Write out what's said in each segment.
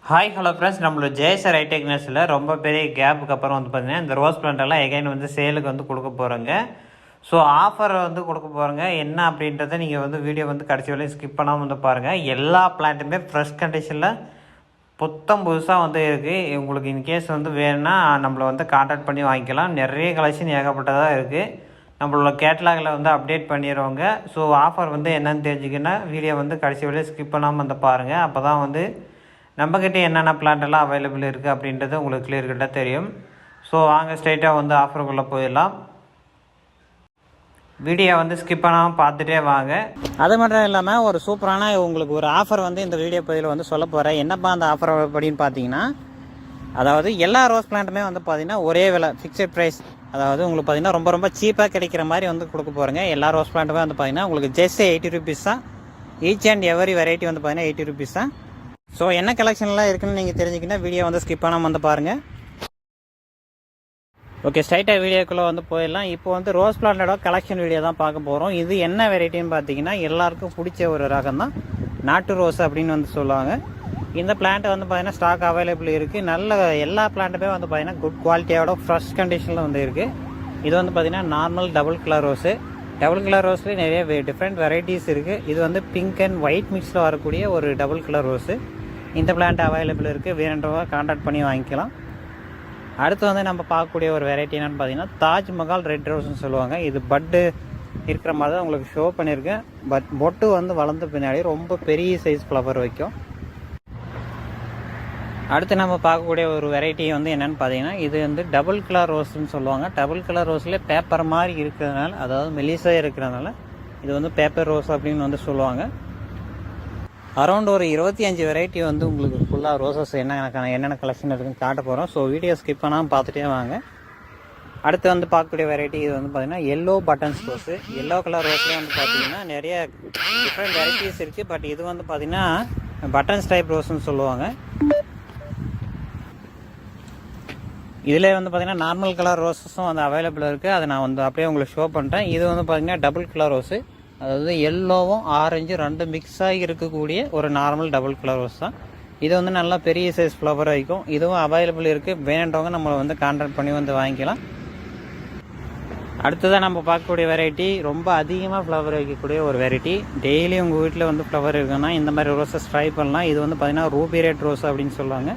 Hi hello friends, நம்மளோட ஜெயசர் hitech நர்ஸில் ரொம்ப பெரிய கேப்புக்கு அப்புறம் வந்து பார்த்திங்கன்னா இந்த ரோஸ் பிளான்ட்டெல்லாம் எகைன் வந்து சேலுக்கு வந்து கொடுக்க போகிறோங்க. ஸோ ஆஃபர் வந்து கொடுக்க போகிறோங்க. என்ன அப்படின்றத நீங்கள் வந்து வீடியோ வந்து கடைசி வரையும் ஸ்கிப் பண்ணாமல் வந்து பாருங்கள். எல்லா பிளான்ட்டுமே ஃப்ரெஷ் கண்டிஷனில் புத்தம் புதுசாக வந்து இருக்குது. உங்களுக்கு இன்கேஸ் வந்து வேணும்னா நம்மளை வந்து கான்டாக்ட் பண்ணி வாங்கிக்கலாம். நிறைய கலெக்ஷன் ஏகப்பட்டதாக இருக்குது. நம்மளோட கேட்லாகில் வந்து அப்டேட் பண்ணிடுவோங்க. ஸோ ஆஃபர் வந்து என்னென்னு தெரிஞ்சுக்கின்னா வீடியோ வந்து கடைசி வரையும் ஸ்கிப் பண்ணாமல் வந்து பாருங்கள். அப்போ தான் வந்து நம்மக்கிட்ட என்னென்ன பிளான்ட்டெல்லாம் அவைலபிள் இருக்குது அப்படின்றது உங்களுக்கு கிளியர் கட்டாக தெரியும். ஸோ வாங்க ஸ்ட்ரைட்டாக வந்து ஆஃபருக்குள்ளே போயிடலாம். வீடியோ வந்து ஸ்கிப் பண்ணாமல் பார்த்துட்டே வாங்க. அது மட்டும் இல்லாமல் ஒரு சூப்பரான உங்களுக்கு ஒரு ஆஃபர் வந்து இந்த வீடியோ பதிவில் வந்து சொல்ல போகிறேன். என்னப்பா அந்த ஆஃபர் அப்படின்னு பார்த்தீங்கன்னா, அதாவது எல்லா ரோஸ் பிளான்ட்டுமே வந்து பார்த்திங்கன்னா ஒரே விலை ஃபிக்ஸட் ப்ரைஸ். அதாவது உங்களுக்கு பார்த்திங்கன்னா ரொம்ப ரொம்ப சீப்பாக கிடைக்கிற மாதிரி வந்து கொடுக்க போகிறேங்க. எல்லா ரோஸ் பிளான்ட்டுமே வந்து பார்த்திங்கன்னா உங்களுக்கு ஜஸ்ட் 80 rupees தான். ஈச் அண்ட் எவரி வெரைட்டி வந்து பார்த்திங்கன்னா 80 rupees தான். ஸோ என்ன கலெக்ஷன்லாம் இருக்குன்னு நீங்கள் தெரிஞ்சுக்கிட்டால் வீடியோ வந்து ஸ்கிப் பண்ணாமல் வந்து பாருங்கள். ஓகே, ஸ்ட்ரைட்டாக வீடியோக்குள்ளே வந்து போயிடலாம். இப்போ வந்து ரோஸ் பிளான்ட்டோட கலெக்ஷன் வீடியோ தான் பார்க்க போகிறோம். இது என்ன வெரைட்டின்னு பார்த்தீங்கன்னா எல்லாருக்கும் பிடிச்ச ஒரு ரகம் தான் நாட்டு ரோஸ் அப்படின்னு வந்து சொல்லுவாங்க. இந்த பிளான்ட் வந்து பார்த்திங்கன்னா ஸ்டாக் அவைலபிள் இருக்குது. நல்ல எல்லா பிளான்ட்டுமே வந்து பார்த்திங்கன்னா குட் குவாலிட்டியோட ஃப்ரெஷ் கண்டிஷனில் வந்து இருக்குது. இது வந்து பார்த்திங்கன்னா normal double colour rose. Double colour ரோஸ்லேயே நிறைய டிஃப்ரெண்ட் வெரைட்டிஸ் இருக்குது. இது வந்து பிங்க் அண்ட் ஒயிட் மிக்ஸில் வரக்கூடிய ஒரு டபுள் கலர் ரோஸு. இந்த பிளான்ட் அவைலபிள் இருக்குது. வேணுன்றவங்க கான்டாக்ட் பண்ணி வாங்கிக்கலாம். அடுத்து வந்து நம்ம பார்க்கக்கூடிய ஒரு வெரைட்டி என்னென்னு பார்த்தீங்கன்னா தாஜ்மஹால் ரெட் ரோஸ்ன்னு சொல்லுவாங்க. இது பட்டு இருக்கிற மாதிரி தான் உங்களுக்கு ஷோ பண்ணியிருக்கேன். பட் பொட்டு வந்து வளர்ந்த பின்னாடி ரொம்ப பெரிய சைஸ் ஃப்ளவர் வைக்கும். அடுத்து நம்ம பார்க்கக்கூடிய ஒரு வெரைட்டி வந்து என்னென்னு பார்த்தீங்கன்னா இது வந்து டபுள் கலர் ரோஸ்ன்னு சொல்லுவாங்க. டபுள் கலர் ரோஸ்லேயே பேப்பர் மாதிரி இருக்கிறதுனால, அதாவது மெலிசாக இருக்கிறதுனால இது வந்து பேப்பர் ரோஸ் அப்படின்னு வந்து சொல்லுவாங்க. அரௌண்ட் ஒரு 25 வெரைட்டி வந்து உங்களுக்கு ஃபுல்லாக ரோசஸ் என்னென்ன கலெக்ஷன் இருக்குன்னு காட்ட போகிறோம். ஸோ வீடியோ ஸ்கிப் பண்ணாமல் பார்த்துட்டே வாங்க. அடுத்து வந்து பார்க்கக்கூடிய வெரைட்டி இது வந்து பார்த்திங்கன்னா yellow buttons rose. Yellow colour ரோஸ்லேயே வந்து பார்த்திங்கன்னா நிறைய டிஃப்ரெண்ட் வெரைட்டிஸ் இருக்குது. பட் இது வந்து பார்த்திங்கன்னா பட்டன்ஸ் டைப் ரோஸ்ன்னு சொல்லுவாங்க. இதில் வந்து பார்த்திங்கன்னா நார்மல் கலர் ரோஸஸும் வந்து அவைலபிள் இருக்குது. அதை நான் வந்து அப்படியே உங்களுக்கு ஷோ பண்ணுறேன். இது வந்து பார்த்திங்கன்னா டபுள் கலர் ரோஸு. அதாவது எல்லோவும் ஆரஞ்சு ரெண்டு மிக்ஸ் ஆகி இருக்கக்கூடிய ஒரு நார்மல் டபுள் கலர் ரோஸ் தான். இது வந்து நல்லா பெரிய சைஸ் ஃப்ளவர் ஆகிக்கும். இதுவும் அவைலபிள் இருக்குது. வேணுன்றவங்க நம்மளை வந்து கான்டாக்ட் பண்ணி வந்து வாங்கிக்கலாம். அடுத்ததான் நம்ம பார்க்கக்கூடிய வெரைட்டி ரொம்ப அதிகமாக ஃப்ளவர் வைக்கக்கூடிய ஒரு வெரைட்டி. டெய்லி உங்கள் வீட்டில் வந்து ஃப்ளவர் இருக்குன்னா இந்த மாதிரி ரோஸஸ் ட்ரை பண்ணலாம். இது வந்து பார்த்திங்கன்னா ரூபி ரெட் ரோஸ் அப்படின்னு சொல்லுவாங்க.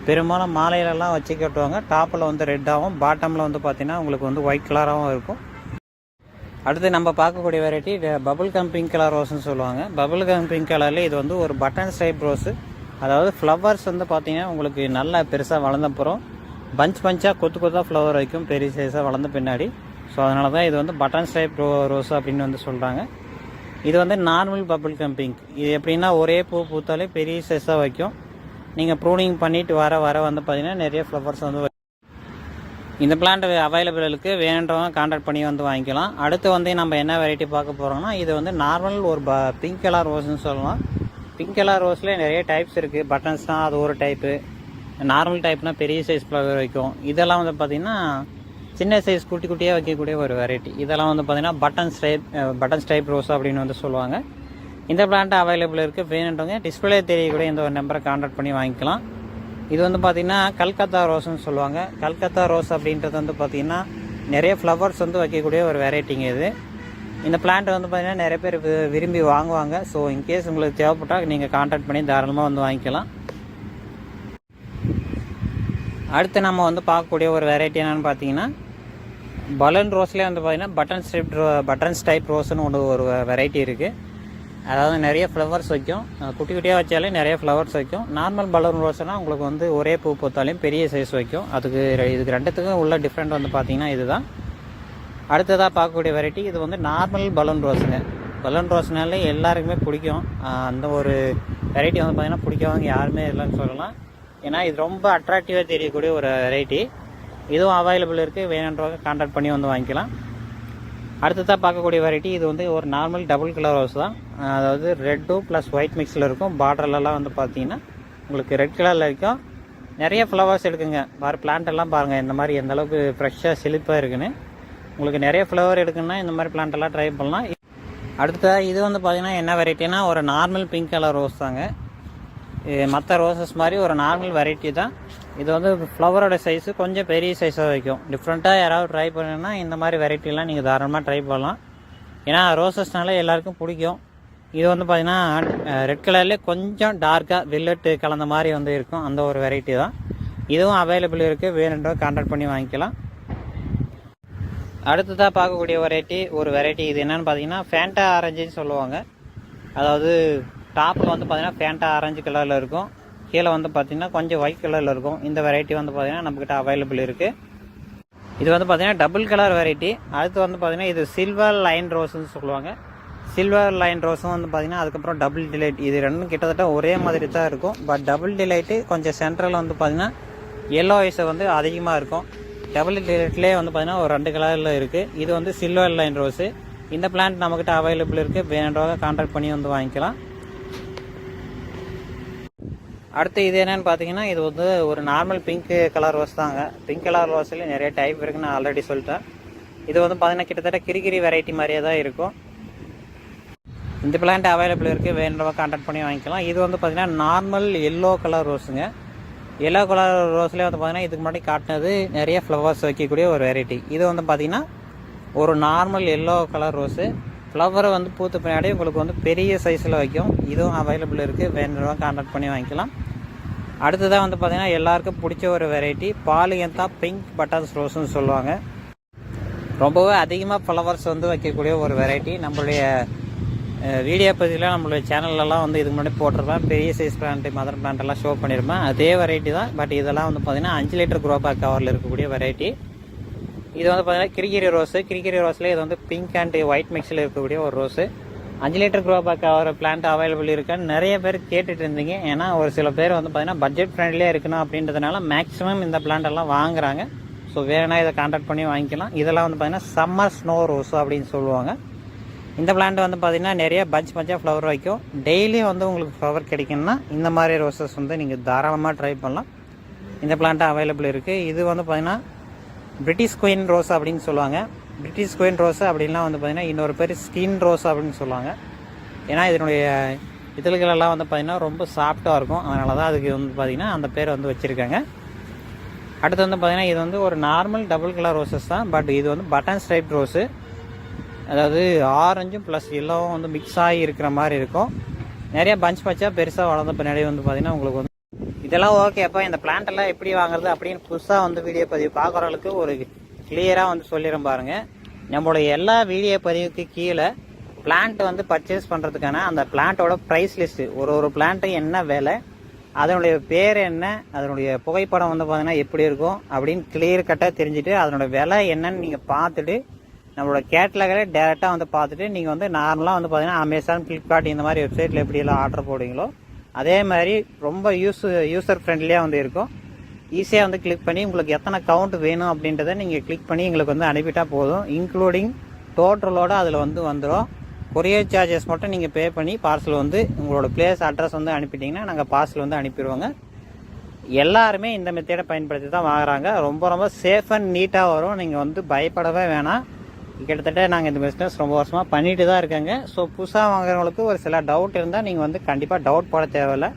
பெரும்பாலும் மாலையிலலாம் வச்சு கட்டுவாங்க. டாப்பில் வந்து ரெட்டாகவும் பாட்டமில் வந்து பார்த்திங்கன்னா உங்களுக்கு வந்து ஒயிட் கலராகவும் இருக்கும். அடுத்து நம்ம பார்க்கக்கூடிய variety bubble gum pink colour ரோஸ்ன்னு சொல்லுவாங்க. பபுள் கம் பிங்க் கலரில் இது வந்து ஒரு பட்டன் டைப் ரோஸு. அதாவது ஃப்ளவர்ஸ் வந்து பார்த்திங்கன்னா உங்களுக்கு நல்லா பெருசாக வளர்ந்தப்புறம் பஞ்சாக கொத்தாக ஃப்ளவர் வைக்கும் பெரிய சைஸாக வளர்ந்த பின்னாடி. ஸோ அதனால தான் இது வந்து பட்டன் டைப் ரோஸ் அப்படின்னு வந்து சொல்கிறாங்க. இது வந்து நார்மல் பபுள் கம் பிங்க். இது எப்படின்னா ஒரே பூ பூத்தாலே பெரிய சைஸாக வைக்கும். நீங்கள் ப்ரூனிங் பண்ணிவிட்டு வர வந்து பார்த்திங்கன்னா நிறைய ஃப்ளவர்ஸ் வந்து இந்த பிளான்ட் அவைலபிள் இருக்குது. வேணுன்றவங்க கான்டாக்ட் பண்ணி வந்து வாங்கிக்கலாம். அடுத்து வந்து நம்ம என்ன வெரைட்டி பார்க்க போகிறோம்னா இது வந்து நார்மல் ஒரு பிங்க் கலர் ரோஸ்ன்னு சொல்லலாம். பிங்க் கலர் ரோஸ்லேயே நிறைய டைப்ஸ் இருக்குது. பட்டன்ஸ்னால் அது ஒரு டைப்பு, நார்மல் டைப்னால் பெரிய சைஸ் ஃப்ளவர் வைக்கும். இதெல்லாம் வந்து பார்த்திங்கன்னா சின்ன சைஸ் குட்டி குட்டியாக வைக்கக்கூடிய ஒரு வெரைட்டி. இதெல்லாம் வந்து பார்த்திங்கன்னா பட்டன்ஸ் டைப் ரோஸ் அப்படின்னு வந்து சொல்லுவாங்க. இந்த பிளான்ட் அவைலபிள் இருக்குது. வேணுன்றவங்க டிஸ்பிளே தெரியக்கூடிய இந்த ஒரு நம்பரை கான்டாக்ட் பண்ணி வாங்கிக்கலாம். இது வந்து பார்த்திங்கன்னா கல்கத்தா ரோஸ்ன்னு சொல்லுவாங்க. கல்கத்தா ரோஸ் அப்படின்றது வந்து பார்த்திங்கன்னா நிறைய ஃப்ளவர்ஸ் வந்து வைக்கக்கூடிய ஒரு வெரைட்டிங்க இது. இந்த பிளான்ட் வந்து பார்த்திங்கன்னா நிறைய பேர் விரும்பி வாங்குவாங்க. ஸோ இன்கேஸ் உங்களுக்கு தேவைப்பட்டால் நீங்கள் கான்டாக்ட் பண்ணி தாராளமாக வந்து வாங்கிக்கலாம். அடுத்து நம்ம வந்து பார்க்கக்கூடிய ஒரு வெரைட்டி என்னென்னு பார்த்தீங்கன்னா பலூன் ரோஸ்லேயே வந்து பார்த்திங்கன்னா பட்டன்ஸ் டைப் ரோஸ்ன்னு ஒரு வெரைட்டி இருக்குது. அதாவது நிறைய ஃப்ளவர்ஸ் வைக்கும். குட்டி குட்டியாக வச்சாலே நிறைய ஃப்ளவர்ஸ் வைக்கும். நார்மல் பலூன் ரோஸ்னால் உங்களுக்கு வந்து ஒரே பூ பூத்தாலையும் பெரிய சைஸ் வைக்கும். இதுக்கு ரெண்டுத்துக்கும் உள்ள டிஃப்ரெண்ட் வந்து பார்த்திங்கன்னா இதுதான். அடுத்ததாக பார்க்கக்கூடிய வெரைட்டி இது வந்து நார்மல் பலூன் ரோஸுங்க. பலூன் ரோஸ்னாலே எல்லாருக்குமே பிடிக்கும். அந்த ஒரு வெரைட்டி வந்து பார்த்திங்கன்னா பிடிக்கவங்க யாருமே இல்லைன்னு சொல்லலாம். ஏன்னா இது ரொம்ப அட்ராக்டிவாக தெரியக்கூடிய ஒரு வெரைட்டி. இதுவும் அவைலபிள் இருக்குது. வேணுன்றவங்க கான்டாக்ட் பண்ணி வந்து வாங்கிக்கலாம். அடுத்ததாக பார்க்கக்கூடிய வெரைட்டி இது வந்து ஒரு நார்மல் டபுள் கலர் ரோஸ் தான். அதாவது ரெட்டும் ப்ளஸ் ஒயிட் மிக்ஸில் இருக்கும். பார்டர்லலாம் வந்து பார்த்திங்கன்னா உங்களுக்கு ரெட் கலரில் இருக்கும். நிறைய ஃப்ளவர்ஸ் எடுக்குங்க. பிளான்ட் எல்லாம் பாருங்கள் இந்த மாதிரி எந்த அளவுக்கு ஃப்ரெஷ்ஷாக செழிப்பாக இருக்குன்னு. உங்களுக்கு நிறைய ஃப்ளவர் எடுக்குன்னா இந்த மாதிரி பிளான்ட்டெல்லாம் ட்ரை பண்ணலாம். அடுத்ததாக இது வந்து பார்த்திங்கன்னா என்ன வெரைட்டினா ஒரு நார்மல் பிங்க் கலர் ரோஸ் தாங்க. மற்ற ரோசஸ் மாதிரி ஒரு நார்மல் வெரைட்டி தான். இது வந்து ஃப்ளவரோட சைஸு கொஞ்சம் பெரிய சைஸாக வைக்கும். டிஃப்ரெண்ட்டாக யாராவது ட்ரை பண்ணுன்னா இந்த மாதிரி வெரைட்டிலாம் நீங்கள் தாராளமாக ட்ரை பண்ணலாம். ஏன்னா ரோசஸ்னால எல்லாருக்கும் பிடிக்கும். இது வந்து பார்த்திங்கன்னா ரெட் கலர்லேயே கொஞ்சம் டார்க்காக வெல்லட்டு கலந்த மாதிரி வந்து இருக்கும். அந்த ஒரு வெரைட்டி தான். இதுவும் அவைலபிள் இருக்குது. வேணுன்றோ கான்டாக்ட் பண்ணி வாங்கிக்கலாம். அடுத்ததாக பார்க்கக்கூடிய ஒரு வெரைட்டி இது என்னென்னு பார்த்தீங்கன்னா ஃபேண்டா ஆரஞ்சுன்னு சொல்லுவாங்க. அதாவது டாப்பில் வந்து பார்த்திங்கன்னா ஃபேண்டா ஆரஞ்சு கலரில் இருக்கும். கீழே வந்து பார்த்திங்கன்னா கொஞ்சம் ஒயிட் கலரில் இருக்கும். இந்த வெரைட்டி வந்து பார்த்திங்கன்னா நம்மக்கிட்ட அவைலபிள் இருக்குது. இது வந்து பார்த்திங்கன்னா டபுள் கலர் வெரைட்டி. அடுத்து வந்து பார்த்திங்கன்னா இது சில்வர் லைன் ரோஸ்ன்னு சொல்லுவாங்க. சில்வர் லைன் ரோஸும் வந்து பார்த்திங்கன்னா அதுக்கப்புறம் டபுள் டிலைட், இது ரெண்டும் கிட்டத்தட்ட ஒரே மாதிரி தான் இருக்கும். பட் டபுள் டிலைட்டு கொஞ்சம் சென்ட்ரலில் வந்து பார்த்திங்கன்னா எல்லோ ஐஸை வந்து அதிகமாக இருக்கும். டபுள் டிலைட்லேயே வந்து பார்த்திங்கன்னா ஒரு 2 கலரில் இருக்குது. இது வந்து சில்வர் லைன் ரோஸு. இந்த பிளான்ட் நம்மக்கிட்ட அவைலபிள் இருக்குது. வேணுன்றவங்க கான்டாக்ட் பண்ணி வந்து வாங்கிக்கலாம். அடுத்து இது என்னென்னு பார்த்தீங்கன்னா இது வந்து ஒரு நார்மல் பிங்க் கலர் ரோஸ் தாங்க. பிங்க் கலர் ரோஸ்லேயே நிறைய டைப் இருக்குன்னு நான் ஆல்ரெடி சொல்லிட்டேன். இது வந்து பார்த்திங்கன்னா கிட்டத்தட்ட கிரிகிரி வெரைட்டி மாதிரியே தான் இருக்கும். இந்த பிளான்ட் அவைலபிள் இருக்குது. வேணுன்றவங்க கான்டாக்ட் பண்ணி வாங்கிக்கலாம். இது வந்து பார்த்திங்கன்னா நார்மல் எல்லோ கலர் ரோஸுங்க. எல்லோ கலர் ரோஸ்லேயே வந்து பார்த்திங்கன்னா இதுக்கு முன்னாடி காட்டினது நிறைய ஃப்ளவர்ஸ் வைக்கக்கூடிய ஒரு வெரைட்டி. இது வந்து பார்த்திங்கன்னா ஒரு நார்மல் எல்லோ கலர் ரோஸு. ஃப்ளவரை வந்து பூத்த பின்னாடி உங்களுக்கு வந்து பெரிய சைஸில் வைக்கும். இதுவும் அவைலபிள் இருக்குது. வேணுன்றவங்க கான்டாக்ட் பண்ணி வாங்கிக்கலாம். அடுத்ததாக வந்து பார்த்திங்கன்னா எல்லாருக்கும் பிடிச்ச ஒரு வெரைட்டி பாலியந்தா பிங்க் பட்டாஸ் ரோஸ்ன்னு சொல்லுவாங்க. ரொம்பவே அதிகமாக ஃப்ளவர்ஸ் வந்து வைக்கக்கூடிய ஒரு வெரைட்டி. நம்மளுடைய வீடியோ பதிவில் நம்மளுடைய சேனல்லலாம் வந்து இதுக்கு முன்னாடி போட்டிருப்பேன். பெரிய சைஸ் பிளான்ட்டு மதர் பிளான்ட்டெல்லாம் ஷோ பண்ணியிருப்பேன். அதே வெரைட்டி தான். பட் இதெல்லாம் வந்து பார்த்திங்கன்னா 5 லிட்டர் க்ரோ பேக் கவரில் இருக்கக்கூடிய வெரைட்டி. இது வந்து பார்த்திங்கன்னா கிரிகிரி ரோஸு. கிரிகிரி ரோஸில் இது வந்து பிங்க் அண்ட் ஒயிட் மிக்ஸில் இருக்கக்கூடிய ஒரு rose. 5 litre grow bag cover plant available இருக்கான்னு நிறைய பேர் கேட்டுட்டு இருந்தீங்க. ஏன்னா ஒரு சில பேர் வந்து பார்த்திங்கன்னா பட்ஜெட் ஃப்ரெண்ட்லியாக இருக்கணும் அப்படின்றதுனால மேக்ஸிமம் இந்த பிளான்ட்டெல்லாம் வாங்குறாங்க. ஸோ வேணுன்னா இதை கான்டாக்ட் பண்ணி வாங்கிக்கலாம். இதெல்லாம் வந்து பார்த்திங்கன்னா சம்மர் ஸ்னோ ரோஸு அப்படின்னு சொல்லுவாங்க. இந்த பிளான்ட் வந்து பார்த்திங்கன்னா நிறைய பஞ்சாக ஃப்ளவர் வைக்கும். டெய்லியும் வந்து உங்களுக்கு ஃப்ளவர் கிடைக்குன்னா இந்த மாதிரி ரோசஸ் வந்து நீங்கள் தாராளமாக ட்ரை பண்ணலாம். இந்த பிளான்ட்டு அவைலபிள் இருக்குது. இது வந்து பார்த்திங்கன்னா பிரிட்டிஷ் குயின் ரோஸ் அப்படின்னு சொல்லுவாங்க. பிரிட்டிஷ் குயின் ரோஸ் அப்படின்லாம் வந்து பார்த்திங்கன்னா இன்னொரு பேர் ஸ்கின் ரோஸ் அப்படின்னு சொல்லுவாங்க. ஏன்னா இதனுடைய இதழ்களெல்லாம் வந்து பார்த்திங்கன்னா ரொம்ப சாஃப்டாக இருக்கும். அதனால தான் அதுக்கு வந்து பார்த்திங்கன்னா அந்த பேர் வந்து வச்சுருக்காங்க. அடுத்து வந்து பார்த்திங்கன்னா இது வந்து ஒரு நார்மல் டபுள் கலர் ரோசஸ் தான். பட் இது வந்து பட்டன் ஸ்ட்ரைப் ரோஸு. அதாவது ஆரஞ்சும் ப்ளஸ் எல்லோவும் வந்து மிக்ஸ் ஆகி இருக்கிற மாதிரி இருக்கும். நிறைய பஞ்சாக பெருசாக வளர்ந்த பின்னாடி வந்து பார்த்திங்கன்னா உங்களுக்கு வந்து இதெல்லாம் ஓகே. அப்போ இந்த பிளான்ட்டெல்லாம் எப்படி வாங்குறது அப்படின்னு புதுசாக வந்து வீடியோ பதிவு பார்க்குறவங்களுக்கு ஒரு கிளியராக வந்து சொல்லிடும் பாருங்கள். நம்மளுடைய எல்லா வீடியோ பதிவுக்கு கீழே பிளான்ட் வந்து பர்ச்சேஸ் பண்ணுறதுக்கான அந்த பிளான்ட்டோட ப்ரைஸ் லிஸ்ட்டு, ஒரு பிளான்ட்டு என்ன விலை, அதனுடைய பேர் என்ன, அதனுடைய புகைப்படம் வந்து பார்த்திங்கன்னா எப்படி இருக்கும் அப்படின்னு கிளியர் கட்டாக தெரிஞ்சுட்டு அதனுடைய விலை என்னன்னு நீங்கள் பார்த்துட்டு நம்மளோட கேட்லாகவே டேரெக்டாக வந்து பார்த்துட்டு நீங்கள் வந்து நார்மலாக வந்து பார்த்தீங்கன்னா அமேசான், ஃப்ளிப்கார்ட் இந்த மாதிரி வெப்சைட்டில் எப்படியெல்லாம் ஆர்டர் போடுவீங்களோ அதே மாதிரி ரொம்ப யூசர் ஃப்ரெண்ட்லியாக வந்து இருக்கும். ஈஸியாக வந்து கிளிக் பண்ணி உங்களுக்கு எத்தனை கவுண்ட் வேணும் அப்படின்றத நீங்கள் கிளிக் பண்ணி எங்களுக்கு வந்து அனுப்பிட்டால் போதும். இன்க்ளூடிங் டோட்டலோடு அதில் வந்து வந்துடும். கொரியர் சார்ஜஸ் மட்டும் நீங்கள் பே பண்ணி பார்சல் வந்து உங்களோட பிளேஸ் அட்ரஸ் வந்து அனுப்பிட்டிங்கன்னா நாங்கள் பார்சல் வந்து அனுப்பிடுவோங்க. எல்லாருமே இந்த மெத்தேடை பயன்படுத்தி தான் வாங்குறாங்க. ரொம்ப சேஃப் அண்ட் நீட்டாக வரும். நீங்கள் வந்து பயப்படவே வேணாம். கிட்டத்தட்ட நாங்கள் இந்த பிஸ்னஸ் ரொம்ப வருஷமாக பண்ணிட்டு தான் இருக்காங்க. ஸோ புதுசாக வாங்குறவங்களுக்கு ஒரு சில டவுட் இருந்தால் நீங்கள் வந்து கண்டிப்பாக டவுட் போட தேவையில்லை.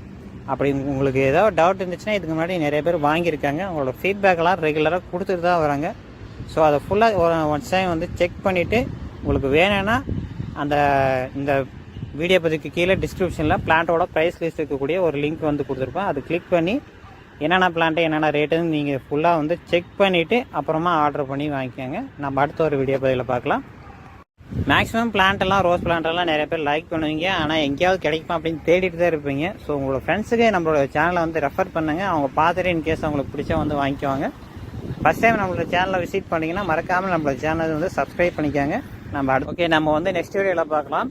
அப்படி உங்களுக்கு ஏதாவது டவுட் இருந்துச்சுன்னா இதுக்கு முன்னாடி நிறைய பேர் வாங்கியிருக்காங்க. உங்களோட ஃபீட்பேக்கெல்லாம் ரெகுலராக கொடுத்துட்டு தான் வராங்க. ஸோ அதை ஃபுல்லாக ஒன்ஸ் டைம் வந்து செக் பண்ணிவிட்டு உங்களுக்கு வேணும்னா இந்த வீடியோ பதிவுக்கு கீழே டிஸ்கிரிப்ஷனில் பிளான்ட்டோட ப்ரைஸ் லிஸ்ட் இருக்கக்கூடிய ஒரு லிங்க் வந்து கொடுத்துருப்பேன். அது கிளிக் பண்ணி என்னென்ன பிளான்ட்டு என்னென்ன ரேட்டுன்னு நீங்கள் ஃபுல்லாக வந்து செக் பண்ணிவிட்டு அப்புறமா ஆர்டர் பண்ணி வாங்கிக்கோங்க. நம்ம அடுத்த ஒரு வீடியோ பதிவில் பார்க்கலாம். மேக்ஸிமம் பிளான்ட்டெல்லாம் ரோஸ் பிளான்ட்டெல்லாம் நிறைய பேர் லைக் பண்ணுவீங்க. ஆனால் எங்கேயாவது கிடைக்குமா அப்படின்னு தேடிட்டு தான் இருப்பீங்க. ஸோ உங்களோட ஃப்ரெண்ட்ஸுக்கு நம்மளோட சேனலை வந்து ரெஃபர் பண்ணுங்கள். அவங்க பார்த்துட்டு இன்கேஸ் அவங்களுக்கு பிடிச்சா வந்து வாங்கிக்குவாங்க. ஃபஸ்ட் டைம் நம்மளோட சேனலை விசிட் பண்ணிங்கன்னா மறக்காமல் நம்மளோட சேனலை வந்து சப்ஸ்கிரைப் பண்ணிக்கோங்க. நம்ம வந்து நெக்ஸ்ட் வீடியோவில் பார்க்கலாம்.